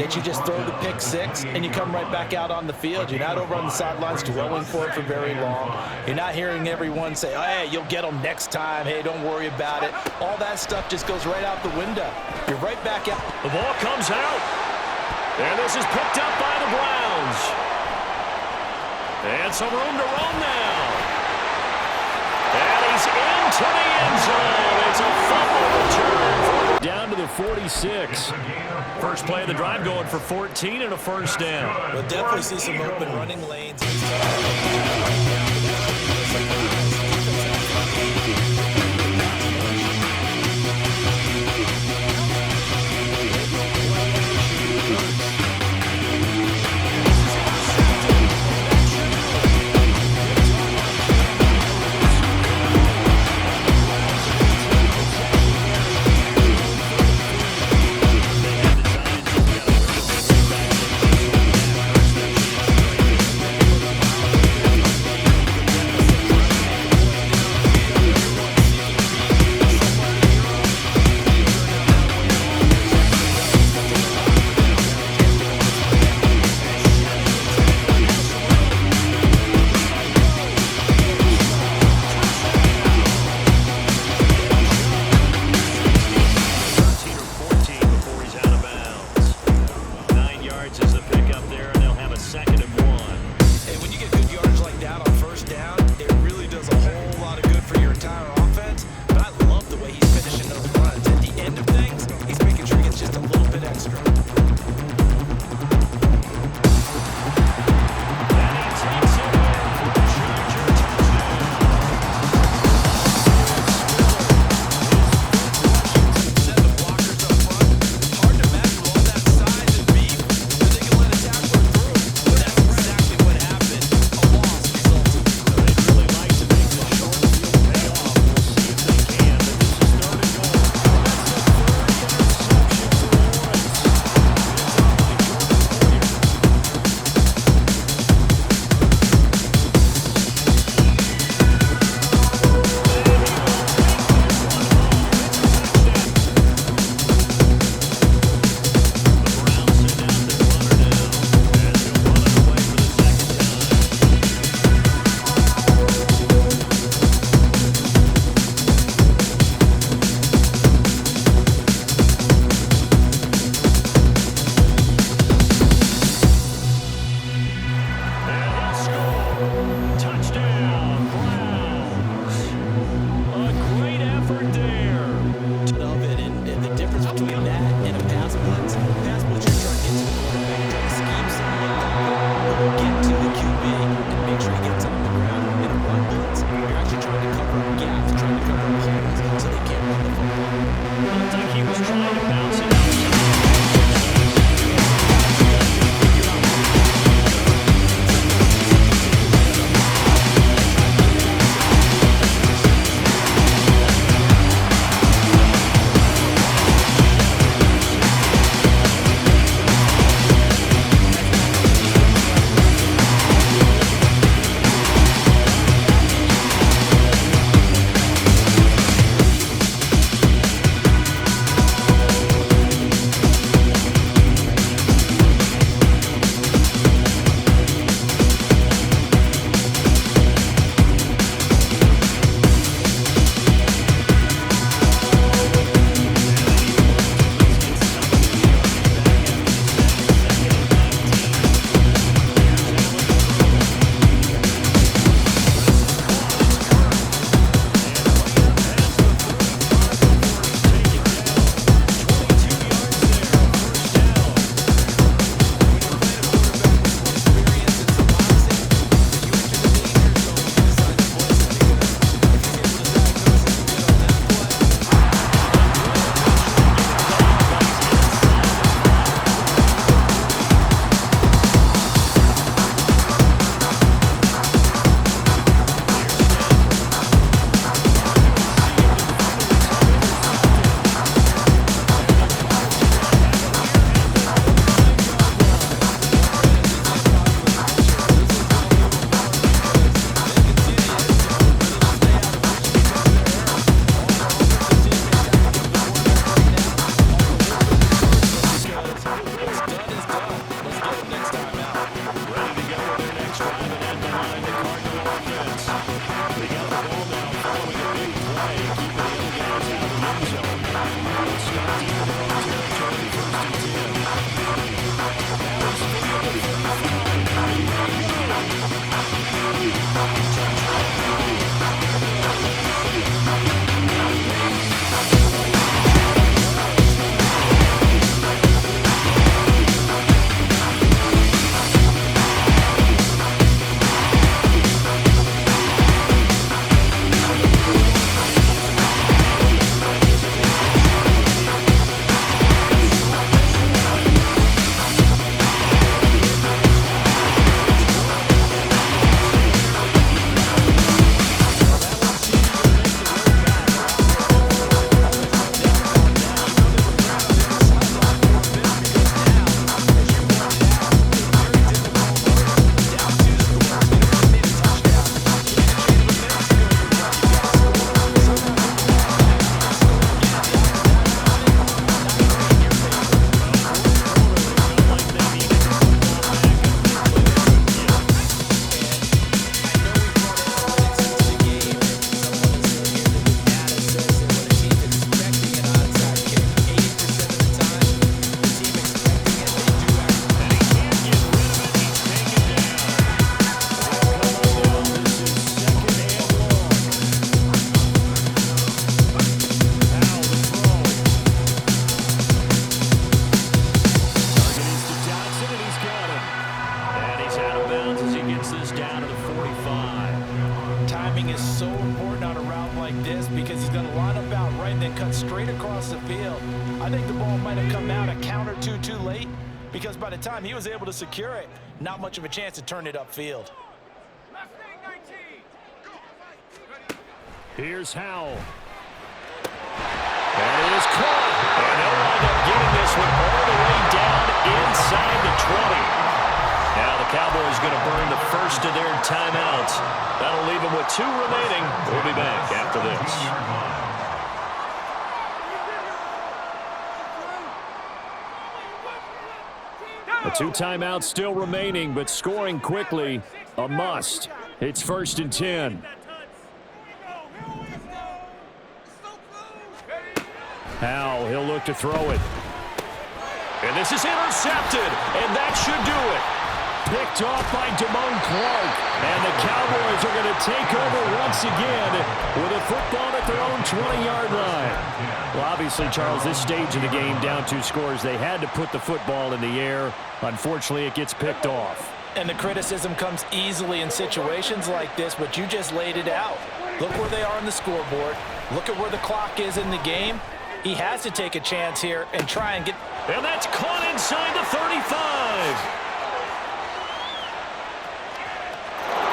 that you just throw the pick six and you come right back out on the field. You're not over on the sidelines dwelling for it for very long. You're not hearing everyone say, oh, hey, you'll get them next time. Hey, don't worry about it. All that stuff just goes right out the window. You're right back out. The ball comes out. And this is picked up by the Browns. And some room to run now. And he's into the end zone. It's a fumble return. Down to the 46. First play of the drive going for 14 and a first down. We'll definitely see some open running lanes. brings this down to the 45. Timing is so important on a route like this because he's going to line up out right and then cut straight across the field. I think the ball might have come out a count or two too late because by the time he was able to secure it, not much of a chance to turn it upfield. Here's Howell. And it is caught. And they'll wind up getting this one all the way down inside the 20. Now the Cowboys going to burn the first of their timeouts. That'll leave them with 2 remaining. We'll be back after this. The 2 timeouts still remaining, but scoring quickly, a must. It's 1st and 10. Howell, he'll look to throw it. And this is intercepted, and that should do it. Picked off by Damone Clark, and the Cowboys are going to take over once again with a football at their own 20-yard line. Well, obviously, Charles, this stage of the game, down 2 scores, they had to put the football in the air. Unfortunately, it gets picked off. And the criticism comes easily in situations like this, but you just laid it out. Look where they are on the scoreboard. Look at where the clock is in the game. He has to take a chance here and try and get... And that's caught inside the 35.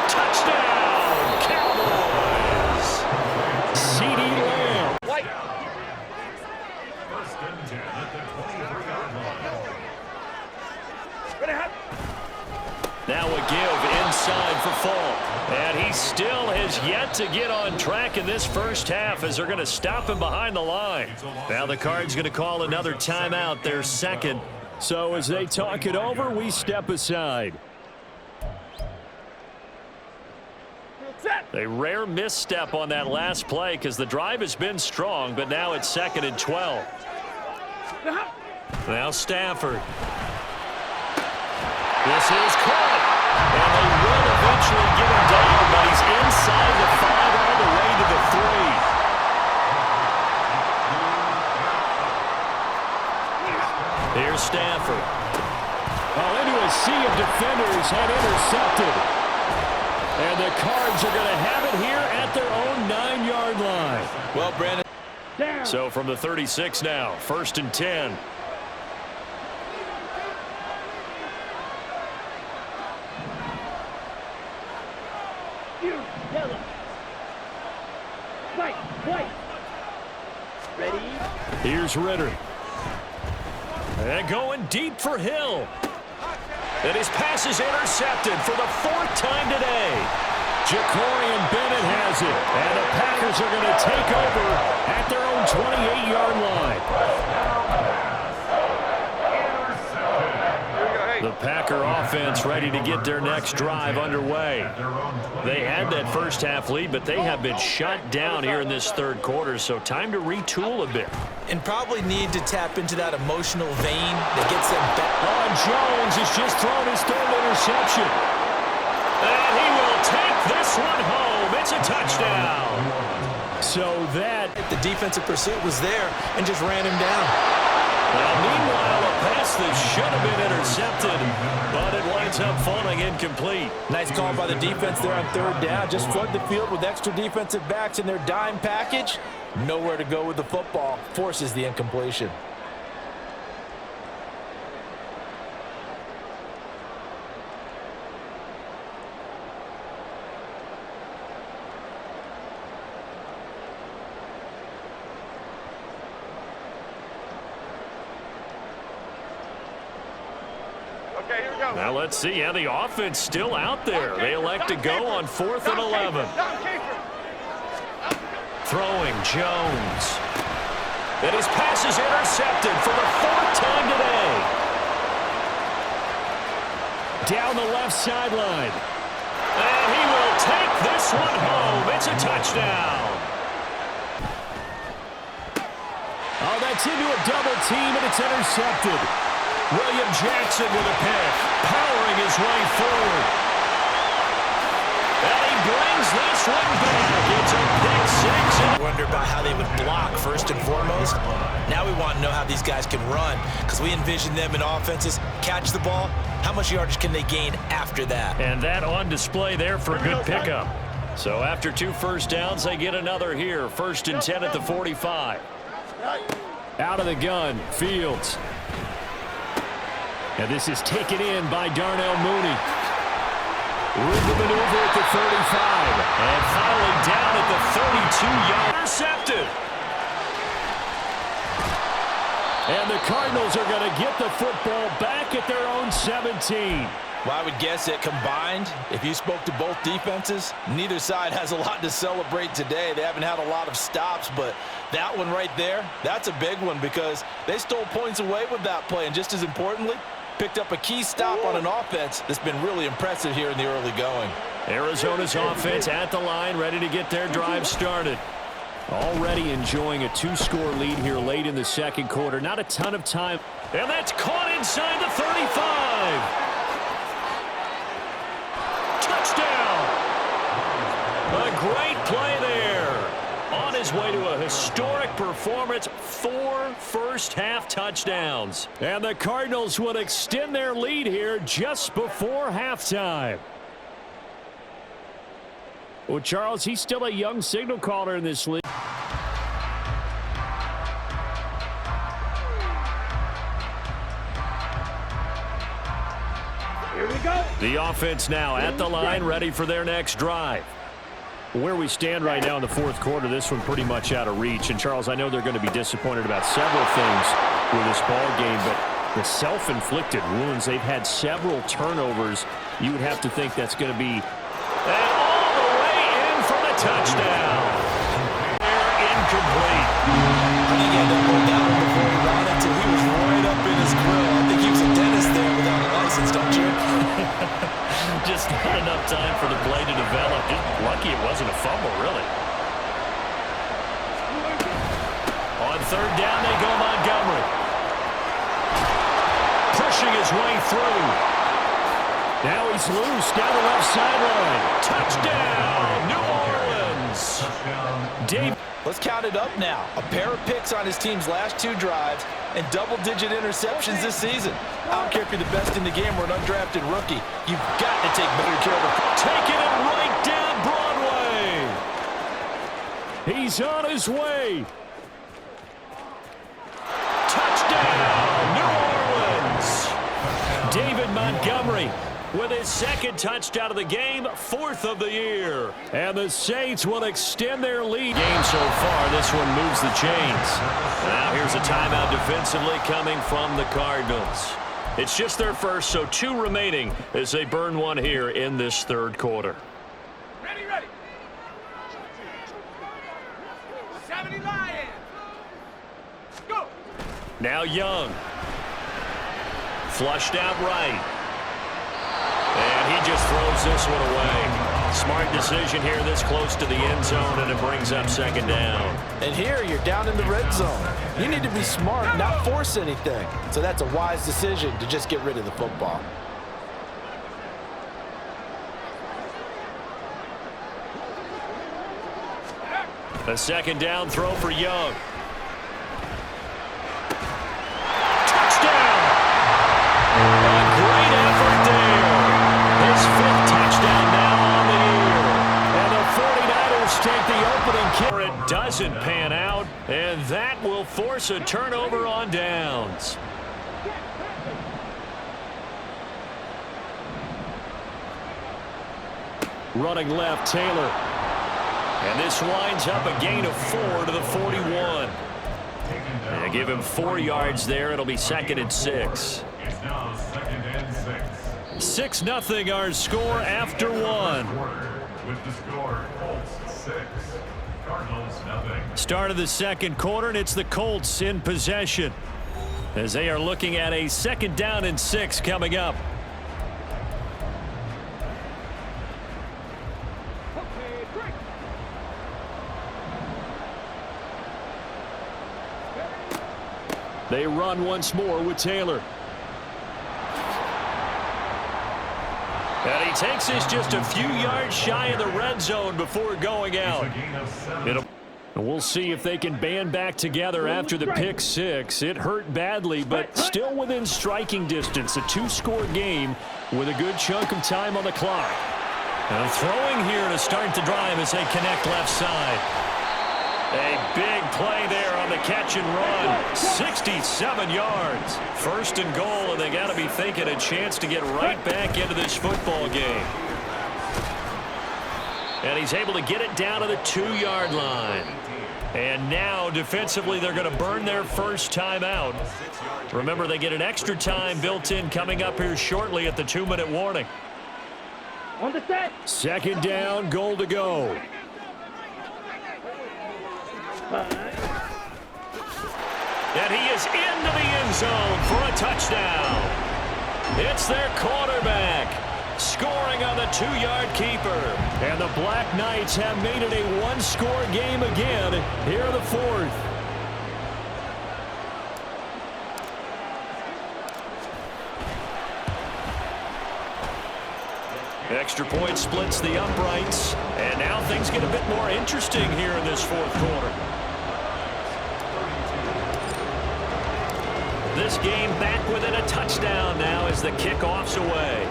Touchdown, Cowboys. CeeDee Lamb. Now a give inside for Fall. And he still has yet to get on track in this first half as they're going to stop him behind the line. Now the Cards going to call another timeout, their second. So as they talk it over, we step aside. A rare misstep on that last play because the drive has been strong, but now it's 2nd and 12. Now Stafford. This is caught. And they will eventually get him down, but he's inside the 5 all the way to the 3. Here's Stafford. Well, into a sea of defenders and intercepted. And the Cards are going to have it here at their own 9-yard line. Well, Brandon. So from the 36 now, 1st and 10. Ready? Here's Ritter. And going deep for Hill. And his pass is intercepted for the 4th time today. Jacorian Bennett has it. And the Packers are going to take over at their own 28-yard line. The Packer offense ready to get their next drive underway. They had that first half lead, but they have been shut down here in this 3rd quarter, so time to retool a bit. And probably need to tap into that emotional vein that gets them back. Jones has just thrown his 3rd interception. And he will take this one home. It's a touchdown. So that... The defensive pursuit was there and just ran him down. Meanwhile, a pass that should have been intercepted, but it winds up falling incomplete. Nice call by the defense there on 3rd down. Just flood the field with extra defensive backs in their dime package. Nowhere to go with the football. Forces the incompletion. Now let's see how the offense still out there. They elect to go on 4th and 11. Throwing Jones. And his pass is intercepted for the 4th time today. Down the left sideline. And he will take this one home. It's a touchdown. Oh, that's into a double team, and it's intercepted. William Jackson with a pick, powering his way forward. And he brings this one back. It's a pick six. I wonder about how they would block first and foremost. Now we want to know how these guys can run, because we envision them in offenses catch the ball. How much yardage can they gain after that? And that on display there for a good pickup. So after 2 first downs, they get another here. 1st and 10 at the 45. Out of the gun, Fields. And this is taken in by Darnell Mooney. Room to maneuver at the 35. And finally down at the 32-yard. Intercepted. And the Cardinals are going to get the football back at their own 17. Well, I would guess that combined, if you spoke to both defenses, neither side has a lot to celebrate today. They haven't had a lot of stops, but that one right there, that's a big one because they stole points away with that play. And just as importantly, picked up a key stop on an offense that's been really impressive here in the early going. Arizona's offense at the line, ready to get their drive started. Already enjoying a 2-score lead here late in the second quarter. Not a ton of time. And that's caught inside the 35. Touchdown. A great play there. On his way to a historic performance, 4 first-half touchdowns. And the Cardinals would extend their lead here just before halftime. Well, Charles, he's still a young signal caller in this league. Here we go. The offense now at the line, ready for their next drive. Where we stand right now in the fourth quarter, this one pretty much out of reach. And, Charles, I know they're going to be disappointed about several things with this ball game, but the self-inflicted wounds, they've had several turnovers. You would have to think that's going to be all the way in for the touchdown. They're incomplete. I think he had to hold that one before he ran it till he was right up in his grill. I think he was a dentist there without a license, don't you? Just not enough time for the play to develop. Just lucky it wasn't a fumble, really. On third down, they go Montgomery. Pushing his way through. Now he's loose down the left sideline. Touchdown, New Orleans. Dave. Let's count it up now. A pair of picks on his team's last 2 drives and double-digit interceptions this season. I don't care if you're the best in the game or an undrafted rookie. You've got to take better care of the football. Taking it right down Broadway. He's on his way. Touchdown, New Orleans. David Montgomery with his second touchdown of the game, 4th of the year. And the Saints will extend their lead. Game so far, this one moves the chains. Now here's a timeout defensively coming from the Cardinals. It's just their first, so 2 remaining as they burn one here in this third quarter. Ready. 70 Lions. Go. Now Young. Flushed out right. And he just throws this one away. Smart decision here this close to the end zone, and it brings up second down. And here you're down in the red zone. You need to be smart, not force anything. So that's a wise decision to just get rid of the football. A second down throw for Young. Touchdown! A great effort there. His 5th touchdown now on the year. And the 49ers take the opening kick. It doesn't pan out, and that will force a turnover on downs. Running left, Taylor. And this winds up a gain of 4 to the 41. They give him 4 yards there. It'll be 2nd and 6. 6-0 our score after 1. With the score, Colts 6, Cardinals 0. Start of the second quarter, and it's the Colts in possession as they are looking at a 2nd down and 6 coming up. They run once more with Taylor. And he takes this just a few yards shy of the red zone before going out. We'll see if they can band back together after the pick six. It hurt badly, but still within striking distance. A two-score game with a good chunk of time on the clock. And throwing here to start the drive as they connect left side. A big play there on the catch and run. 67 yards. First and goal, and they got to be thinking a chance to get right back into this football game. And he's able to get it down to the 2-yard line. And now, defensively, they're going to burn their first time out. Remember, they get an extra time built in coming up here shortly at the 2-minute warning. On the set. Second down, goal to go. And he is into the end zone for a touchdown. It's their quarterback scoring on the 2-yard keeper. And the Black Knights have made it a one-score game again here in the fourth. Extra point splits the uprights. And now things get a bit more interesting here in this fourth quarter. This game back within a touchdown now as the kickoff's away.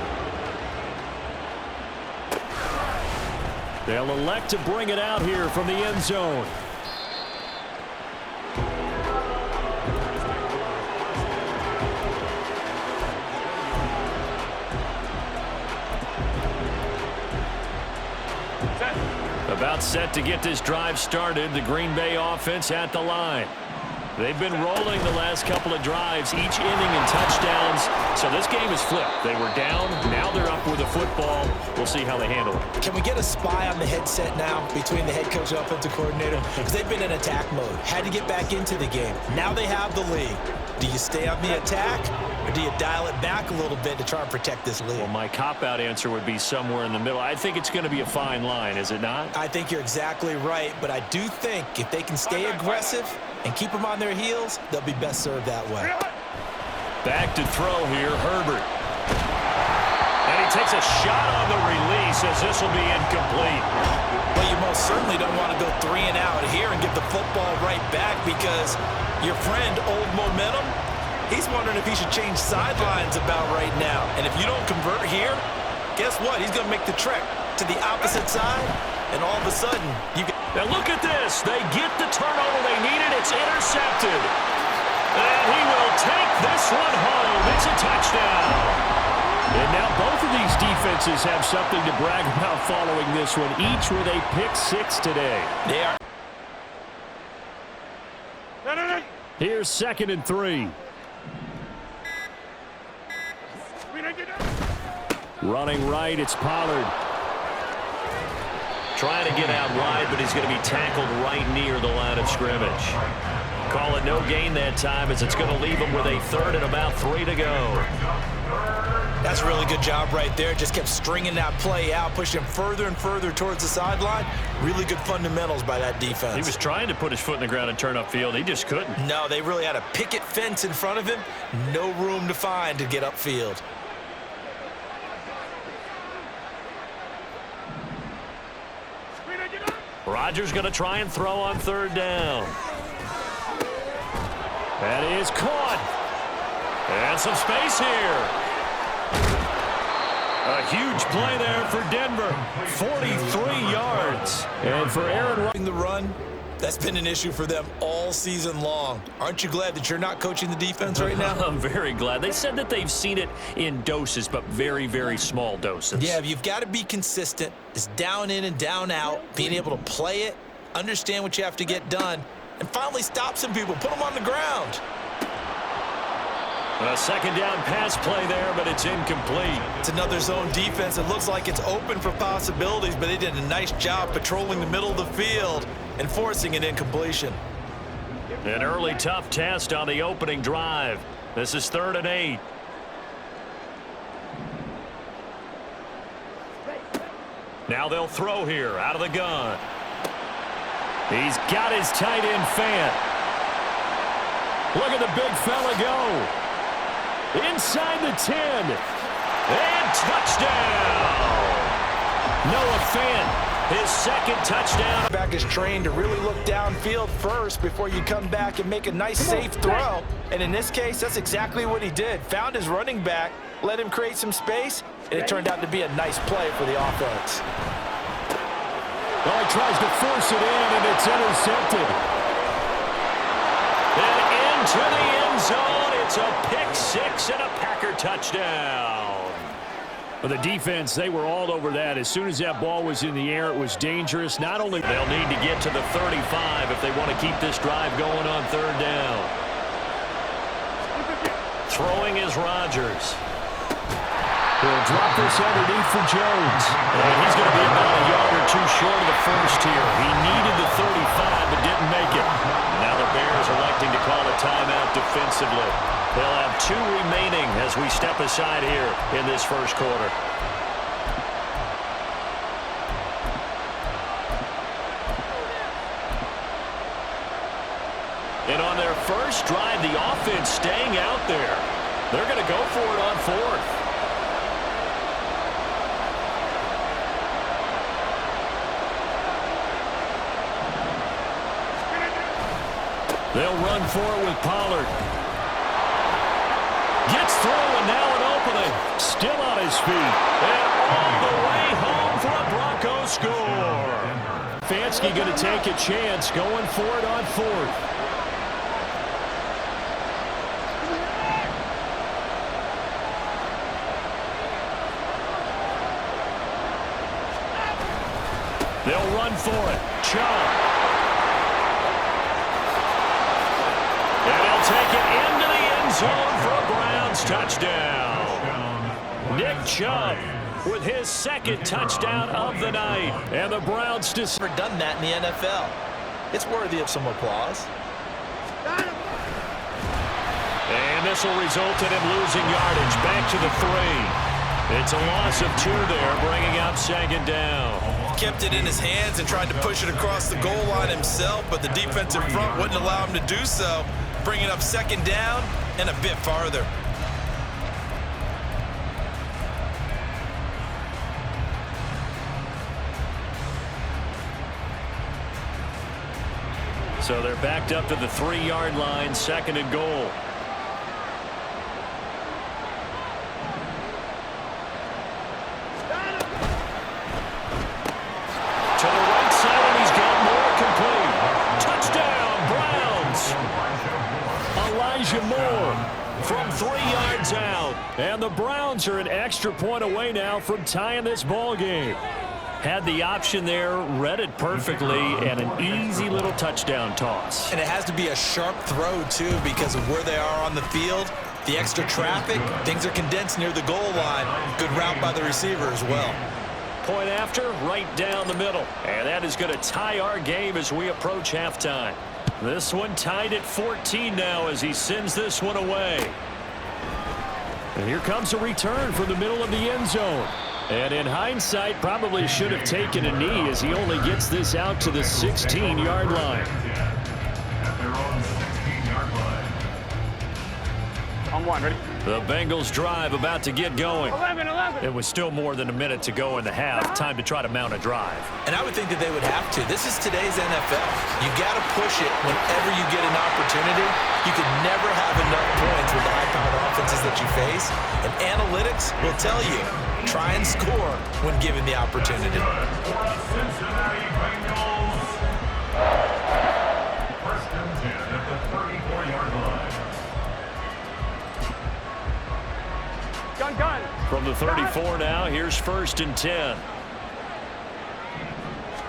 They'll elect to bring it out here from the end zone. About set to get this drive started. The Green Bay offense at the line. They've been rolling the last couple of drives, each inning in touchdowns. So this game is flipped. They were down. Now they're up with the football. We'll see how they handle it. Can we get a spy on the headset now between the head coach and offensive coordinator? Because they've been in attack mode. Had to get back into the game. Now they have the lead. Do you stay on the attack, or do you dial it back a little bit to try and protect this lead? Well, my cop-out answer would be somewhere in the middle. I think it's going to be a fine line, is it not? I think you're exactly right, but I do think if they can stay aggressive and keep them on their heels, they'll be best served that way. Back to throw here, Herbert. And he takes a shot on the release as this will be incomplete. Well, you most certainly don't want to go 3 and out here and give the football right back, because your friend, Old Momentum, he's wondering if he should change sidelines about right now. And if you don't convert here, guess what? He's going to make the trek to the opposite side, and all of a sudden, you get... Now look at this. They get the turnover they needed. It's intercepted. And he will take this one home. It's a touchdown. And now both of these defenses have something to brag about following this one, each with a pick six today. They are... Here's 2nd and 3. Running right, it's Pollard. Trying to get out wide, but he's going to be tackled right near the line of scrimmage. Call it no gain that time, as it's going to leave him with a 3rd and about 3 to go. That's a really good job right there. Just kept stringing that play out, pushing him further and further towards the sideline. Really good fundamentals by that defense. He was trying to put his foot in the ground and turn upfield. He just couldn't. No, they really had a picket fence in front of him. No room to find to get upfield. Rodgers going to try and throw on 3rd down. That is caught. And some space here. A huge play there for Denver. 43 yards. And for Aaron Rodgers. The run, that's been an issue for them all season long. Aren't you glad that you're not coaching the defense right now? I'm very glad. They said that they've seen it in doses, but very, very small doses. Yeah, you've got to be consistent. It's down in and down out, being able to play it, understand what you have to get done, and finally stop some people, put them on the ground. A 2nd down pass play there, but it's incomplete. It's another zone defense. It looks like it's open for possibilities, but they did a nice job patrolling the middle of the field and forcing an incompletion. An early tough test on the opening drive. This is 3rd and 8. Now they'll throw here out of the gun. He's got his tight end Fant. Look at the big fella go. Inside the 10. And touchdown. Noah Fant, his second touchdown. Back is trained to really look downfield first before you come back and make a nice safe throw. And in this case, that's exactly what he did. Found his running back, let him create some space, and it turned out to be a nice play for the offense. Well, he tries to force it in, and it's intercepted. And into the end zone, it's a pick six and a Packer touchdown. For the defense, they were all over that. As soon as that ball was in the air, it was dangerous. Not only they'll need to get to the 35 if they want to keep this drive going on third down. Throwing is Rodgers. He'll drop this underneath for Jones. And he's going to be about a yard or two short of the first here. He needed the 35 but didn't make it. Now the Bears electing to call a timeout defensively. They'll have 2 remaining as we step aside here in this first quarter. And on their first drive, the offense staying out there. They're going to go for it on fourth. They'll run for it with Pollard. Gets through, and now an opening. Still on his feet. And all the way home for a Broncos score. Stefanski going to take a chance, going for it on fourth. They'll run for it. Chubb. And they'll take it into the end zone for a Browns touchdown. Nick Chubb with his second touchdown of the night. And the Browns just Never done that in the NFL. It's worthy of some applause. And this will result in him losing yardage back to the 3. It's a loss of 2 there, bringing up second down. Kept it in his hands and tried to push it across the goal line himself, but the defensive front wouldn't allow him to do so. Bringing up second down and a bit farther. So they're backed up to the 3-yard line, second and goal. To the right side, and he's got more complete. Touchdown, Browns. Elijah Moore from 3 yards out. And the Browns are an extra point away now from tying this ball game. Had the option there, read it perfectly, and an easy little touchdown toss. And it has to be a sharp throw, too, because of where they are on the field. The extra traffic, things are condensed near the goal line. Good route by the receiver as well. Point after, right down the middle. And that is going to tie our game as we approach halftime. This one tied at 14 now as he sends this one away. And here comes a return from the middle of the end zone. And in hindsight, probably should have taken a knee as he only gets this out to the 16-yard line. At their own 16-yard line. On 1, ready? The Bengals drive about to get going. 11. It was still more than a minute to go in the half. Time to try to mount a drive. And I would think that they would have to. This is today's NFL. You got to push it whenever you get an opportunity. You can never have enough points with the high-powered offenses that you face. And analytics will tell you, try and score when given the opportunity. Cincinnati Bengals. First and 10 at the 34-yard line. Gun. From the 34 now, here's first and 10.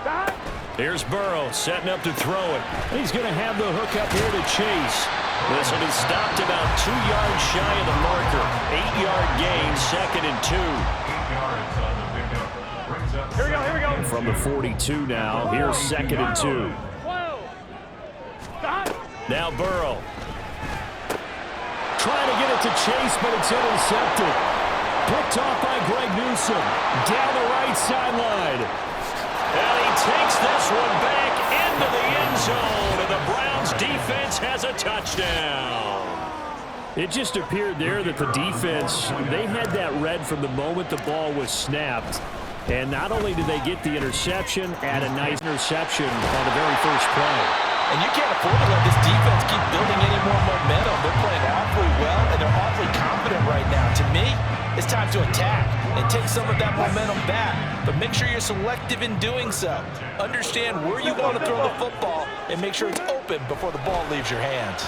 Stop. Here's Burrow setting up to throw it. He's going to have the hook up here to Chase. This one is stopped about 2 yards shy of the marker. 8-yard gain, second and 2. 8 yards on the pickup. Brings up Here we go. From the 42 now, here's second and 2. Whoa. Stop. Now Burrow. Trying to get it to Chase, but it's intercepted. Picked off by Greg Newsome. Down the right sideline. And he takes this one back into the end zone. And the Browns defense has a touchdown. It just appeared there that the defense, they had that read from the moment the ball was snapped. And not only did they get the interception, add a nice interception on the very first play. And you can't afford to let this defense keep building any more momentum. They're playing awfully well, and they're awfully confident right now. To me, it's time to attack and take some of that momentum back. But make sure you're selective in doing so. Understand where you want to throw the football and make sure it's open before the ball leaves your hands.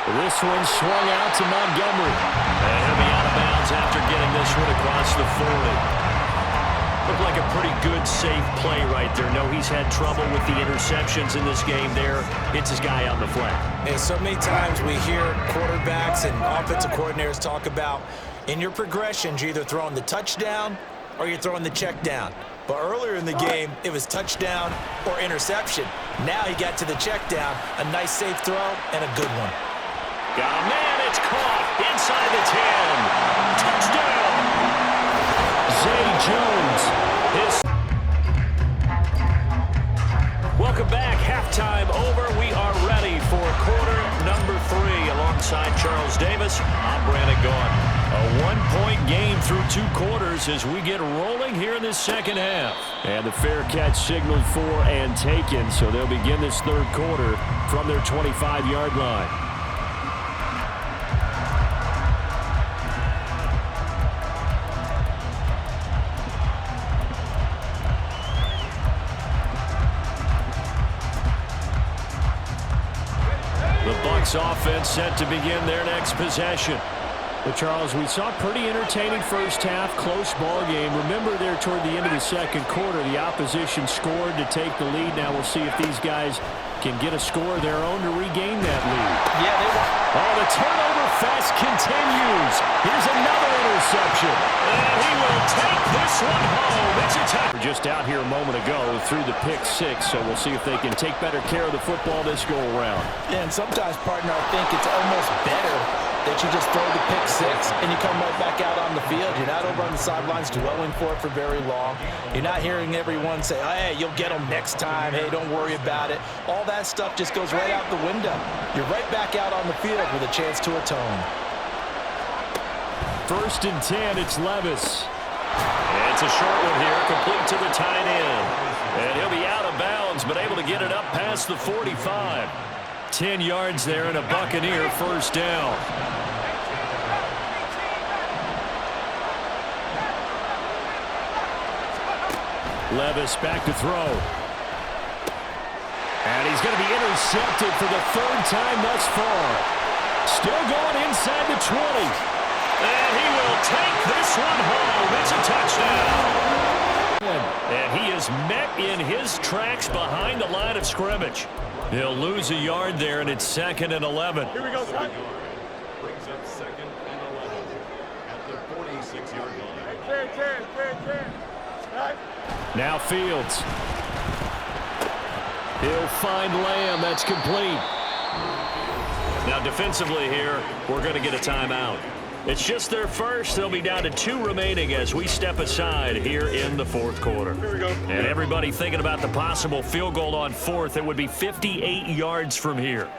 This one swung out to Montgomery. And he'll be out of bounds after getting this one across the 40. Looked like a pretty good, safe play right there. No, he's had trouble with the interceptions in this game there. Hits his guy on the flat. And so many times we hear quarterbacks and offensive coordinators talk about in your progressions, you're either throwing the touchdown or you're throwing the check down. But earlier in the game, it was touchdown or interception. Now he got to the check down, a nice safe throw, and a good one. Got a man, it's caught inside the 10. Touchdown. Zay Jones. Welcome back. Halftime over. We are ready for quarter number 3. Alongside Charles Davis, I'm Brandon Gaudin. A one-point game through 2 quarters as we get rolling here in this second half. And the fair catch signaled for and taken, so they'll begin this third quarter from their 25-yard line. Offense set to begin their next possession. But Charles, we saw a pretty entertaining first half, close ball game. Remember there toward the end of the second quarter, the opposition scored to take the lead. Now we'll see if these guys can get a score of their own to regain that lead. Yeah, they were. Oh, the turnover fest continues. Here's another interception. And he will take this one home. It's a touchdown. We're just out here a moment ago through the pick 6, so we'll see if they can take better care of the football this go around. Yeah, and sometimes, partner, I think it's almost better that you just throw the pick 6 and you come right back out on the field. You're not over on the sidelines dwelling for it for very long. You're not hearing everyone say, oh, hey, you'll get them next time. Hey, don't worry about it. All that stuff just goes right out the window. You're right back out on the field with a chance to atone. 1st and 10, it's Levis. And it's a short one here, complete to the tight end. And he'll be out of bounds, but able to get it up past the 45. 10 yards there and a Buccaneer first down. Levis back to throw. And he's going to be intercepted for the 3rd time thus far. Still going inside the 20. And he will take this one home. It's a touchdown. And he is met in his tracks behind the line of scrimmage. He'll lose a yard there, and it's 2nd and 11. Here we go, son. Brings up 2nd and 11 at the 46-yard line. 10. Right. Now Fields. He'll find Lamb. That's complete. Now defensively here, we're going to get a timeout. It's just their first. They'll be down to 2 remaining as we step aside here in the 4th quarter. Here we go. And everybody thinking about the possible field goal on 4th. It would be 58 yards from here.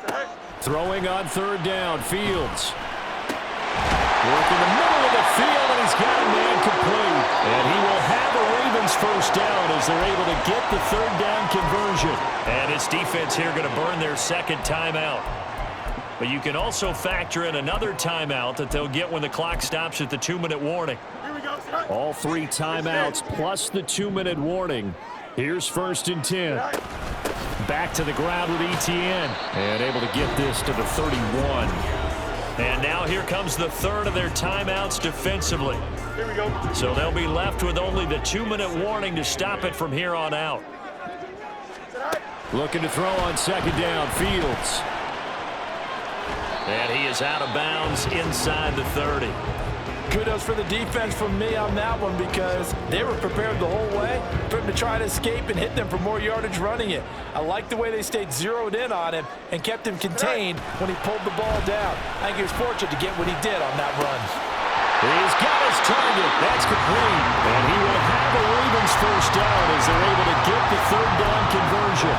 Throwing on 3rd down, Fields. Work in the middle of the field, and he's got a man complete. And he will have a Ravens first down as they're able to get the 3rd down conversion. And his defense here going to burn their 2nd timeout. But you can also factor in another timeout that they'll get when the clock stops at the 2-minute warning. Here we go, son. All 3 timeouts plus the 2-minute warning. Here's 1st and 10. Back to the ground with Etienne. And able to get this to the 31. And now here comes the 3rd of their timeouts defensively. Here we go. So they'll be left with only the 2-minute warning to stop it from here on out. Looking to throw on 2nd down, Fields. And he is out of bounds inside the 30. Kudos for the defense from me on that one because they were prepared the whole way for him to try to escape and hit them for more yardage running it. I like the way they stayed zeroed in on him and kept him contained when he pulled the ball down. I think he was fortunate to get what he did on that run. He's got his target. That's complete. And he will have a Ravens first down as they're able to get the 3rd down conversion.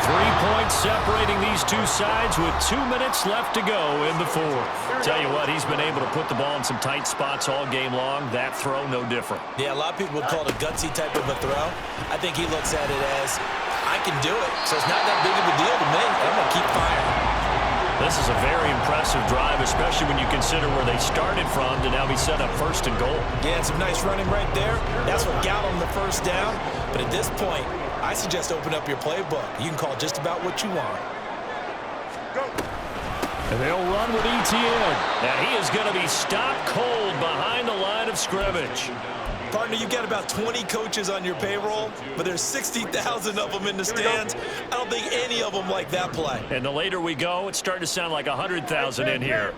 3 points separating these two sides with 2 minutes left to go in the fourth. Tell you what, he's been able to put the ball in some tight spots all game long. That throw, no different. Yeah, a lot of people would call it a gutsy type of a throw. I think he looks at it as, I can do it, so it's not that big of a deal to me. I'm going to keep firing. This is a very impressive drive, especially when you consider where they started from to now be set up first and goal. Yeah, some nice running right there. That's what got them the first down. But at this point, I suggest open up your playbook. You can call just about what you want. And they'll run with Etienne. And he is going to be stopped cold behind the line of scrimmage. Partner, you've got about 20 coaches on your payroll, but there's 60,000 of them in the stands. I don't think any of them like that play. And the later we go, it's starting to sound like 100,000 in here.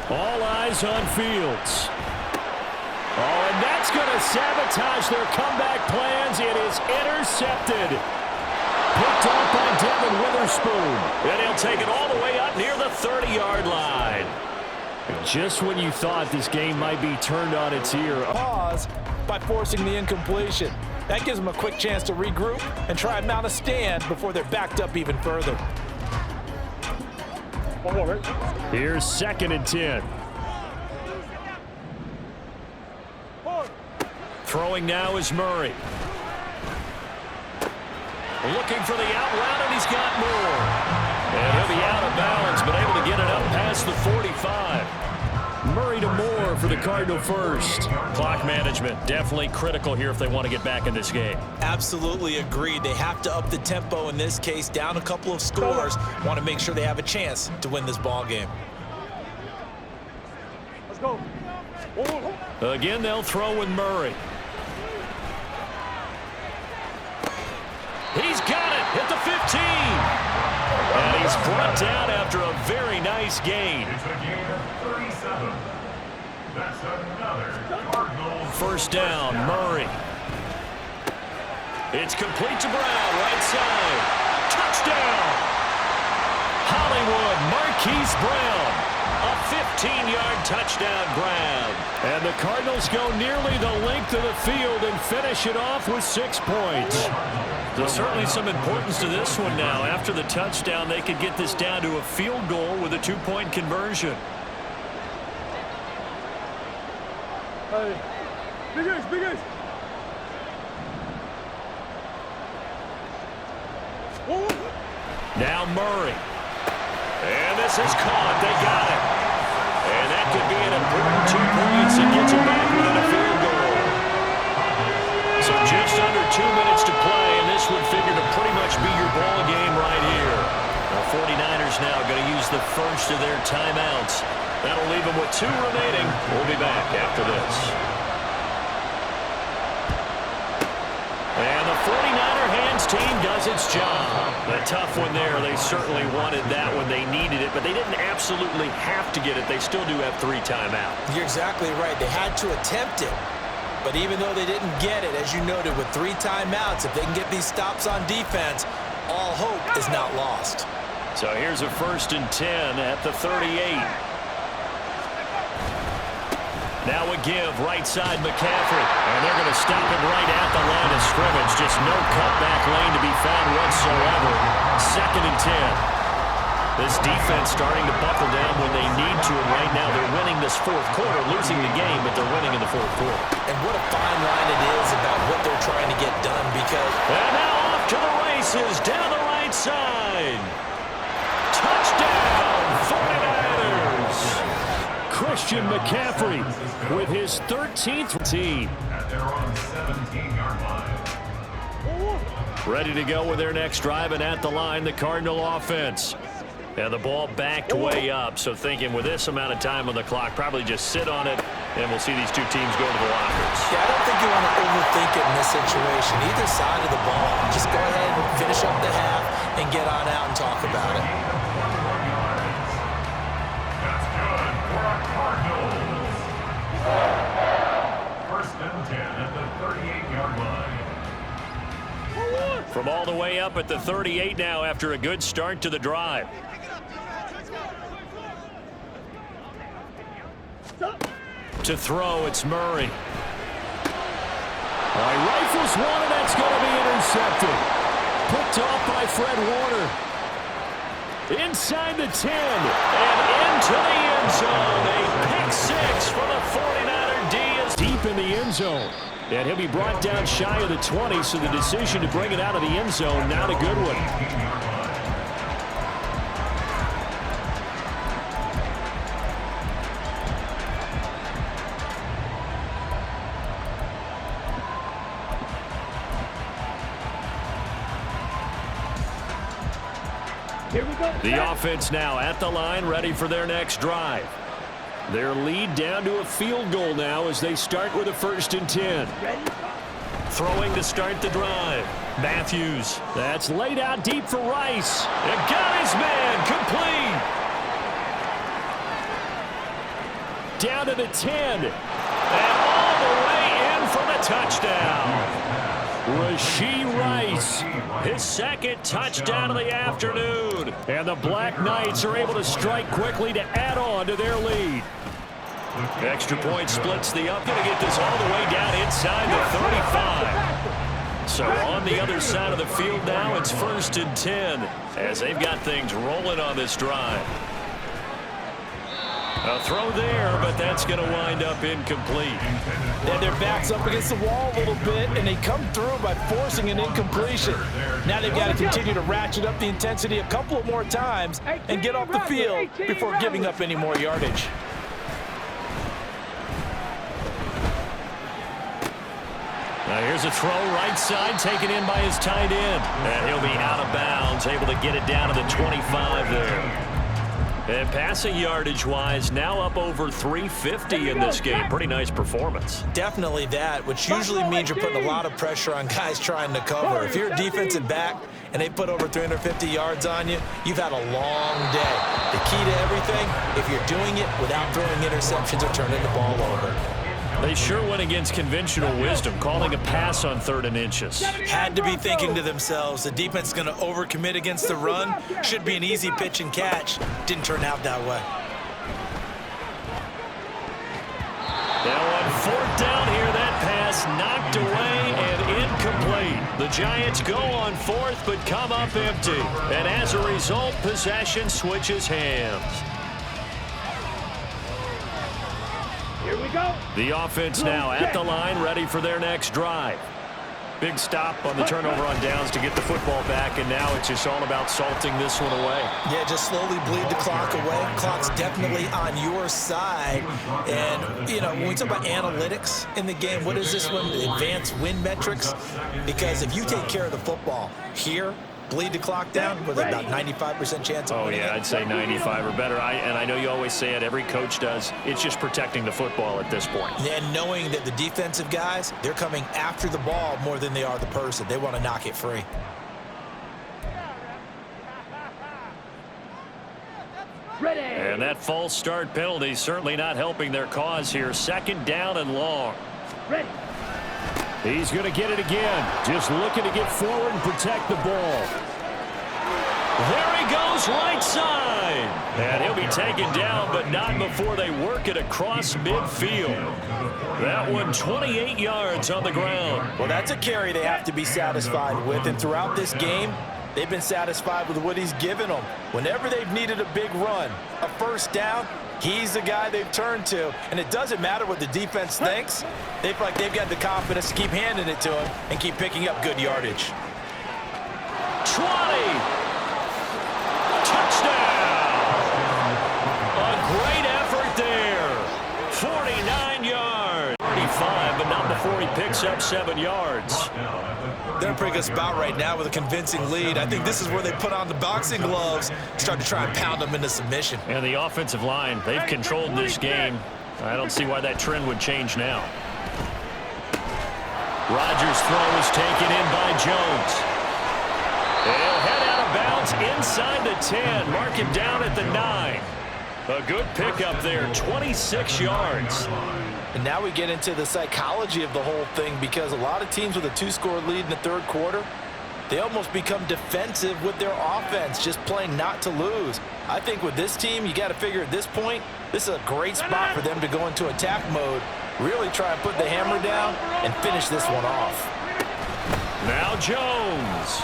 All eyes on Fields. Oh, and that's going to sabotage their comeback plans. It is intercepted. Picked up by Devin Witherspoon. And he'll take it all the way up near the 30-yard line. Just when you thought this game might be turned on its ear. Pause by forcing the incompletion. That gives them a quick chance to regroup and try and mount a stand before they're backed up even further. Here's 2nd and 10. Throwing now is Murray. Looking for the out route, and he's got more. And he'll be out of bounds, but able to get it up past the 45. Murray to Moore for the Cardinal first. Clock management definitely critical here if they want to get back in this game. Absolutely agreed. They have to up the tempo in this case, down a couple of scores. Want to make sure they have a chance to win this ball game. Let's go. Again, they'll throw with Murray. He's got it at the 15. And he's brought down after a very nice gain. It's a gain of 37. That's another Cardinals. First down, Murray. It's complete to Brown, right side. Touchdown! Hollywood, Marquise Brown. A 15-yard touchdown grab. And the Cardinals go nearly the length of the field and finish it off with 6 points. There's certainly some importance to this one now. After the touchdown, they could get this down to a field goal with a 2-point conversion. Hey, big ace, big ace. Now Murray. And this is caught. They got it. And that could be an important 2 points and gets it back within a field goal. So just under 2 minutes to play, and this would figure to pretty much be your ball game right here. The 49ers now going to use the first of their timeouts. That'll leave them with 2 remaining. We'll be back after this. And the 49er hands team does its job. A tough one there. They certainly wanted that when they needed it, but they didn't absolutely have to get it. They still do have 3 timeouts. You're exactly right. They had to attempt it. But even though they didn't get it, as you noted, with 3 timeouts, if they can get these stops on defense, all hope is not lost. So here's a 1st and 10 at the 38. Now a give, right side McCaffrey. And they're going to stop him right at the line of scrimmage. Just no cutback lane to be found whatsoever. 2nd and 10. This defense starting to buckle down when they need to, and right now they're winning this 4th quarter, losing the game, but they're winning in the 4th quarter. And what a fine line it is about what they're trying to get done, because... And now off to the races, down the right side. Touchdown, 49ers! Christian McCaffrey with his 13th team. At their own 17-yard line. Ready to go with their next drive, and at the line, the Cardinal offense. And the ball backed way up, so thinking with this amount of time on the clock, probably just sit on it, and we'll see these 2 teams go to the lockers. Yeah, I don't think you want to overthink it in this situation. Either side of the ball, just go ahead and finish up the half and get on out and talk about it. That's good for our Cardinals. 1st and 10 at the 38-yard line. From all the way up at the 38 now after a good start to the drive. To throw, it's Murray. Rifles one, and that's going to be intercepted. picked off by Fred Warner. Inside the 10 and into the end zone. A pick six for the 49er D is deep in the end zone. And he'll be brought down shy of the 20, so the decision to bring it out of the end zone, not a good one. Here we go. The offense now at the line, ready for their next drive. Their lead down to a field goal now as they start with a 1st and 10. Throwing to start the drive. Matthews. That's laid out deep for Rice. And got his man complete. Down to the 10. And all the way in for the touchdown. Rashee Rice, his second touchdown of the afternoon. And the Black Knights are able to strike quickly to add on to their lead. Extra point splits the up. Going to get this all the way down inside the 35. So on the other side of the field now, it's 1st and 10 as they've got things rolling on this drive. A throw there, but that's going to wind up incomplete. And their back's up against the wall a little bit, and they come through by forcing an incompletion. Now they've got to continue to ratchet up the intensity a couple of more times and get off the field before giving up any more yardage. Now here's a throw right side taken in by his tight end. And he'll be out of bounds, able to get it down to the 25 there. And passing yardage-wise, now up over 350 in this game. Pretty nice performance. Definitely that, which usually means you're putting a lot of pressure on guys trying to cover. If you're a defensive back and they put over 350 yards on you, you've had a long day. The key to everything, if you're doing it without throwing interceptions or turning the ball over. They sure went against conventional wisdom, calling a pass on 3rd and inches. Had to be thinking to themselves, the defense is going to overcommit against the run. Should be an easy pitch and catch. Didn't turn out that way. Now on 4th down here, that pass knocked away and incomplete. The Giants go on 4th but come up empty. And as a result, possession switches hands. Here we go. The offense now at the line, ready for their next drive. Big stop on the turnover on downs to get the football back, and now it's just all about salting this one away. Yeah, just slowly bleed the clock away. Clock's definitely on your side. And, you know, when we talk about analytics in the game, what is this one? Advanced win metrics? Because if you take care of the football here, bleed the clock down with about 95% chance of winning. Oh, yeah, I'd say 95 or better. And I know you always say it, every coach does. It's just protecting the football at this point. And knowing that the defensive guys, they're coming after the ball more than they are the person. They want to knock it free. Ready. And that false start penalty certainly not helping their cause here. 2nd down and long. Ready. He's going to get it again. Just looking to get forward and protect the ball. There he goes, right side. And he'll be taken down, but not before they work it across midfield. That one 28 yards on the ground. Well, that's a carry they have to be satisfied with. And throughout this game, they've been satisfied with what he's given them. Whenever they've needed a big run, a 1st down, he's the guy they've turned to. And it doesn't matter what the defense thinks. They feel like they've got the confidence to keep handing it to him and keep picking up good yardage. 20. Touchdown. A great effort there. 49 yards. 35, but not before he picks up 7 yards. They're in a pretty good spot right now with a convincing lead. I think this is where they put on the boxing gloves, start to try and pound them into submission. And the offensive line, they've controlled this game. I don't see why that trend would change now. Rodgers' throw is taken in by Jones. He'll head out of bounds inside the 10. Mark him down at the 9. A good pickup there, 26 yards. And now we get into the psychology of the whole thing, because a lot of teams with a 2-score lead in the 3rd quarter, they almost become defensive with their offense, just playing not to lose. I think with this team, you got to figure at this point, this is a great spot for them to go into attack mode, really try and put the hammer down and finish this one off. Now Jones.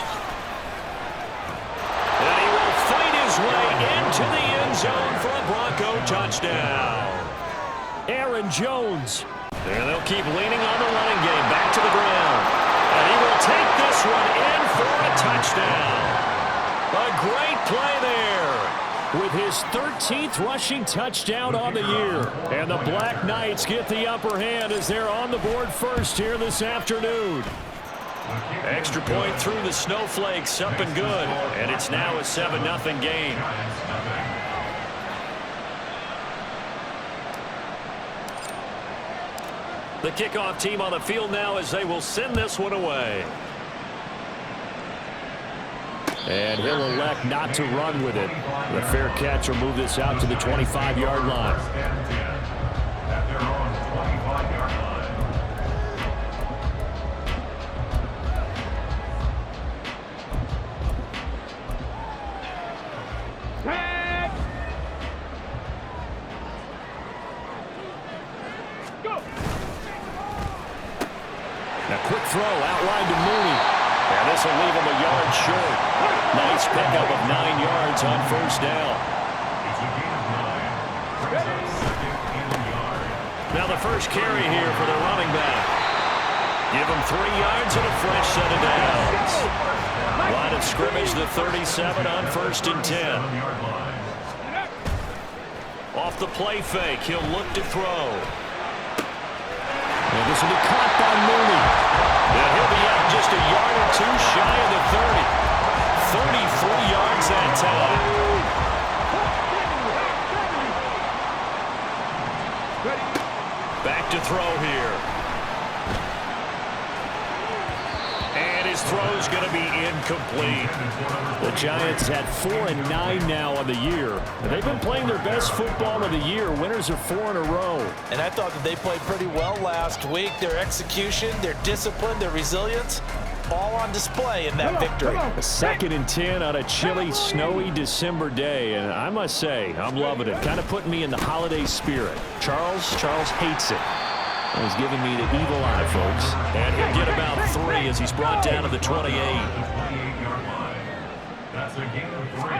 his way into the end zone for a Bronco touchdown. Aaron Jones. And they'll keep leaning on the running game. Back to the ground. And he will take this one in for a touchdown. A great play there with his 13th rushing touchdown on the year. And the Black Knights get the upper hand as they're on the board first here this afternoon. Extra point through the snowflakes, up and good. And it's now a 7-0 game. The kickoff team on the field now as they will send this one away. And he'll elect not to run with it. The fair catch will move this out to the 25-yard line. A quick throw out wide to Mooney. And this will leave him a yard short. Nice pickup of 9 yards on first down. Now the first carry here for the running back. Give him 3 yards and a fresh set of downs. Line of scrimmage, the 37 on 1st and 10. Off the play fake, he'll look to throw. And this will be caught by Mooney. And he'll be out just a yard or two shy of the 30. 33 yards that time. Back to throw here. And his throw's going to be incomplete. The Giants had 4-9 now on the year. And they've been playing their best football of the year. Winners are 4 in a row. And I thought that they played pretty well last week. Their execution, their discipline, their resilience, all on display in that victory. A 2nd and 10 on a chilly, snowy December day. And I must say, I'm loving it. Kind of putting me in the holiday spirit. Charles hates it. He's giving me the evil eye, folks. And he'll get about 3 as he's brought down to the 28. That's a gain of 3.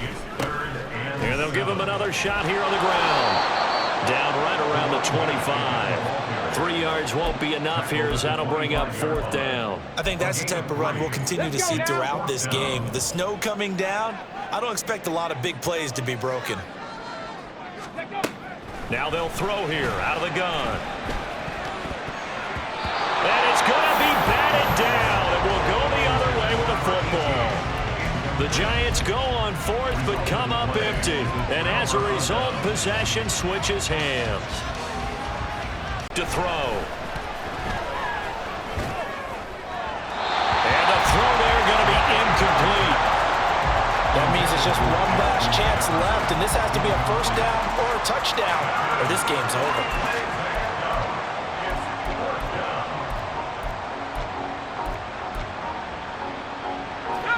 It's 3rd and And they'll give him another shot here on the ground. Down right around the 25. 3 yards won't be enough here as that'll bring up 4th down. I think that's the type of run we'll continue to see throughout this game. The snow coming down, I don't expect a lot of big plays to be broken. Now they'll throw here out of the gun. And it's going to be batted down. It will go the other way with the football. The Giants go on 4th but come up empty. And as a result, possession switches hands. To throw. And the throw there going to be incomplete. That means it's just one last chance left, and this has to be a first down or a touchdown, or this game's over.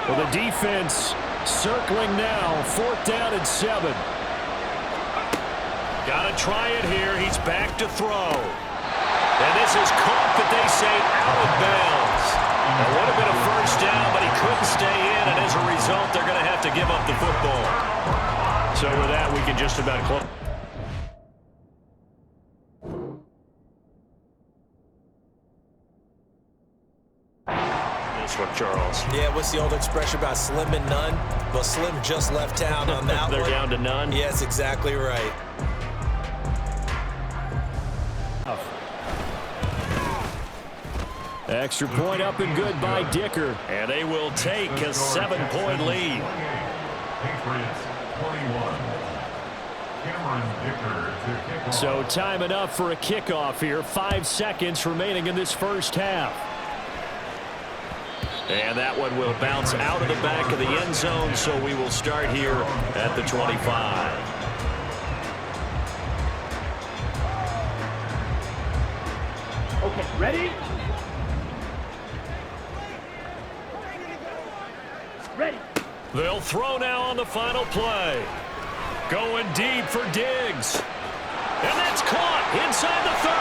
Well, the defense circling now. 4th down and 7. Got to try it here. He's back to throw. And this is caught, but they say out of bounds. It would have been a first down, but he couldn't stay in, and as a result, they're going to have to give up the football. So with that, we can just about close. This one, Charles. Yeah, what's the old expression about slim and none? Well, Slim just left town on that They're one. down to none? Yes, exactly right. Extra point up and good by Dicker. And they will take a 7-point lead. Patriots 21. Cameron Dicker. So time enough for a kickoff here. 5 seconds remaining in this first half. And that one will bounce out of the back of the end zone, so we will start here at the 25. Okay, ready? Ready. They'll throw now on the final play. Going deep for Diggs. And that's caught inside the 30.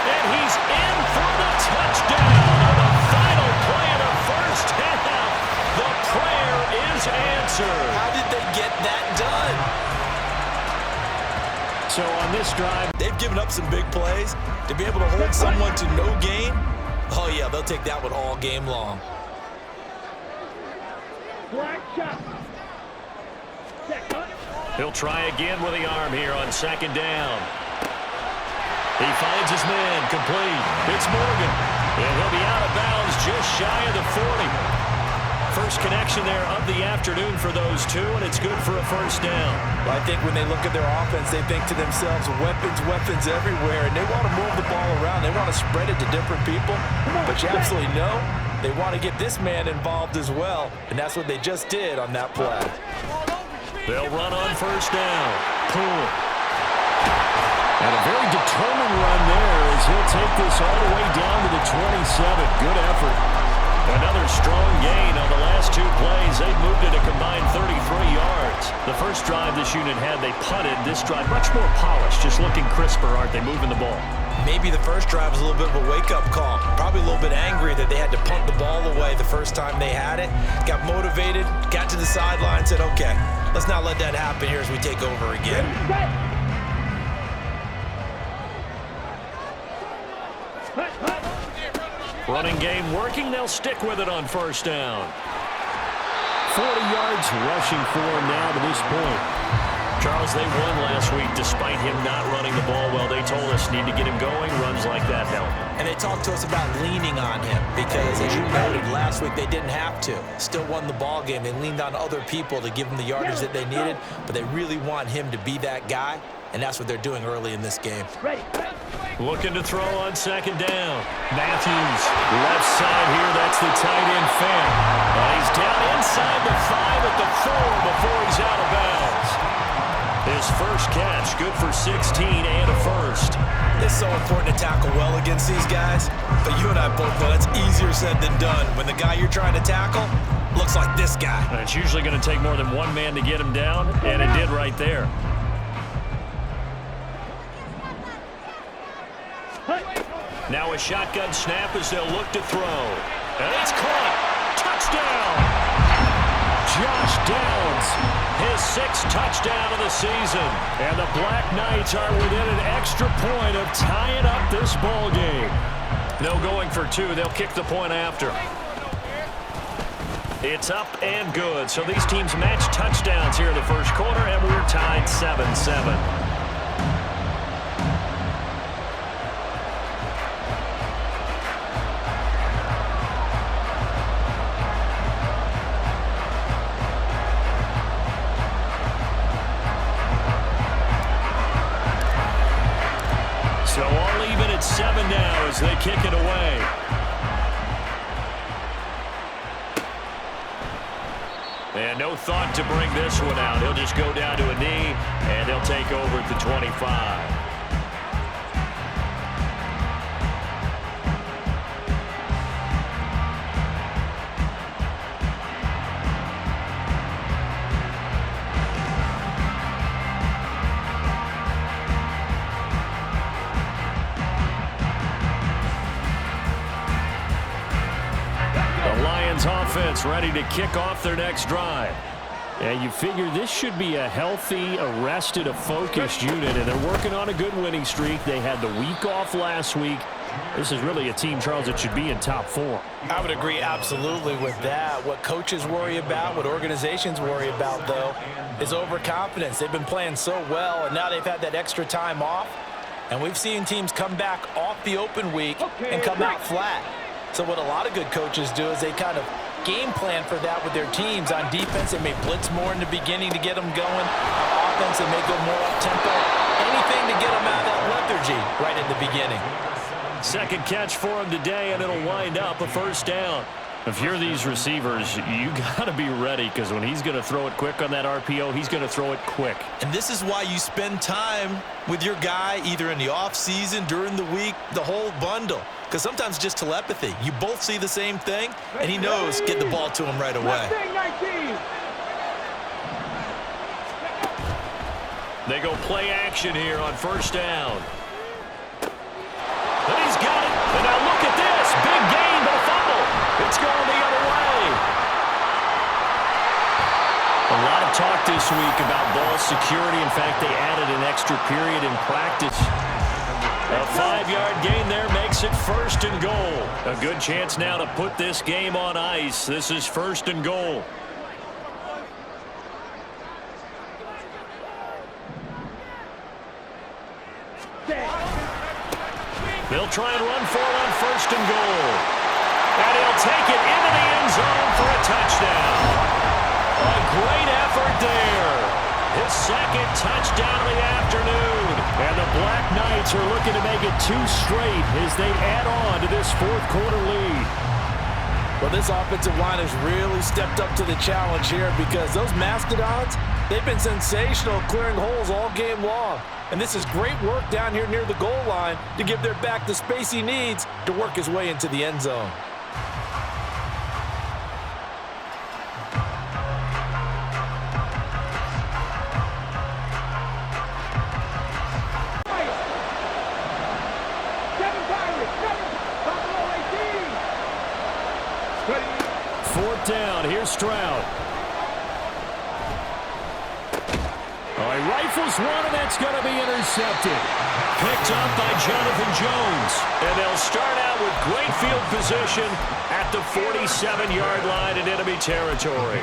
And he's in for the touchdown on the final play of the first half. The prayer is answered. unanswered. How did they get that done? So on this drive, they've given up some big plays. To be able to hold someone to no gain, oh yeah, they'll take that one all game long. He'll try again with the arm here on second down. He finds his man complete. It's Morgan. And he'll be out of bounds just shy of the 40. First connection there of the afternoon for those two, and it's good for a first down. Well, I think when they look at their offense, they think to themselves, weapons everywhere, and they want to move the ball around. They want to spread it to different people, but you absolutely know they want to get this man involved as well, and that's what they just did on that play. They'll run on first down. Poole. And a very determined run there as he'll take this all the way down to the 27. Good effort. Another strong gain on the last two plays. They've moved it a combined 33 yards. The first drive this unit had, they punted. This drive, much more polished, just looking crisper, aren't they, moving the ball? Maybe the first drive was a little bit of a wake-up call. Probably a little bit angry that they had to punt the ball away the first time they had it. Got motivated, got to the sideline, said, okay, let's not let that happen here as we take over again. Running game working. They'll stick with it on first down. 40 yards rushing for him now to this point. Charles, they won last week despite him not running the ball well. They told us need to get him going. Runs like that help. And they talked to us about leaning on him because, as you noted, last week they didn't have to. Still won the ball game. They leaned on other people to give them the yardage that they needed, but they really want him to be that guy, and that's what they're doing early in this game. Looking to throw on second down. Matthews, left side here. That's the tight end Fant. He's down inside the 5 at the 4 before he's out of bounds. His first catch, good for 16 and a first. It's so important to tackle well against these guys, but you and I both know that's easier said than done. When the guy you're trying to tackle looks like this guy. And it's usually going to take more than one man to get him down, and it did right there. Now a shotgun snap as they'll look to throw. And it's caught. Touchdown! Josh Downs, his 6th touchdown of the season. And the Black Knights are within an extra point of tying up this ball game. No going for 2. They'll kick the point after. It's up and good. So these teams match touchdowns here in the first quarter, and we're tied 7-7. So all even at 7 now as they kick it away. And no thought to bring this one out. He'll just go down to a knee, and they'll take over at the 25. Offense ready to kick off their next drive. And you figure this should be a healthy, arrested, a focused unit, and they're working on a good winning streak. They had the week off last week. This is really a team, Charles, that should be in top 4. I would agree absolutely with that. What coaches worry about, what organizations worry about, though, is overconfidence. They've been playing so well, and now they've had that extra time off. And we've seen teams come back off the open week and come out flat. So what a lot of good coaches do is they kind of game plan for that with their teams. On defense, they may blitz more in the beginning to get them going. On offense, they may go more up-tempo. Anything to get them out of that lethargy right in the beginning. Second catch for him today, and it'll wind up a first down. If you're these receivers, you got to be ready because when he's going to throw it quick on that RPO, he's going to throw it quick. And this is why you spend time with your guy either in the offseason, during the week, the whole bundle. Because sometimes just telepathy. You both see the same thing, and he knows get the ball to him right away. They go play action here on first down. And he's got it. And now look at this. Big gain, but a fumble. It's going the other way. A talk this week about ball security. In fact, they added an extra period in practice. A 5-yard gain there makes it 1st and goal. A good chance now to put this game on ice. This is 1st and goal. They'll try and run for it on 1st and goal. And he'll take it into the end zone for a touchdown. A great effort there. His 2nd touchdown of the afternoon. And the Black Knights are looking to make it 2 straight as they add on to this 4th quarter lead. Well, this offensive line has really stepped up to the challenge here because those Mastodons, they've been sensational clearing holes all game long. And this is great work down here near the goal line to give their back the space he needs to work his way into the end zone. Fourth down. Here's Stroud. He rifles one, and that's going to be intercepted. Picked up by Jonathan Jones. And they'll start out with great field position at the 47-yard line in enemy territory.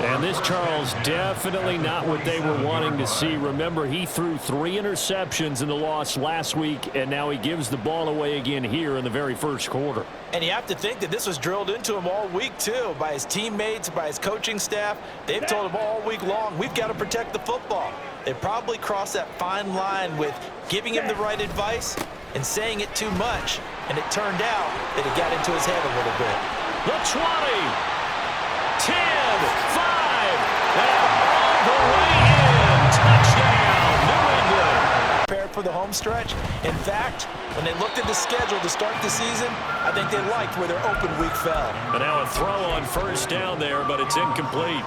And this, Charles, definitely not what they were wanting to see. Remember, he threw 3 interceptions in the loss last week, and now he gives the ball away again here in the very 1st quarter. And you have to think that this was drilled into him all week, too, by his teammates, by his coaching staff. They've told him all week long, we've got to protect the football. They probably crossed that fine line with giving him the right advice and saying it too much. And it turned out that it got into his head a little bit. The 20, 10, 5, and all the way in. Touchdown, New England. Prepared for the home stretch. In fact, when they looked at the schedule to start the season, I think they liked where their open week fell. And now a throw on 1st down there, but it's incomplete.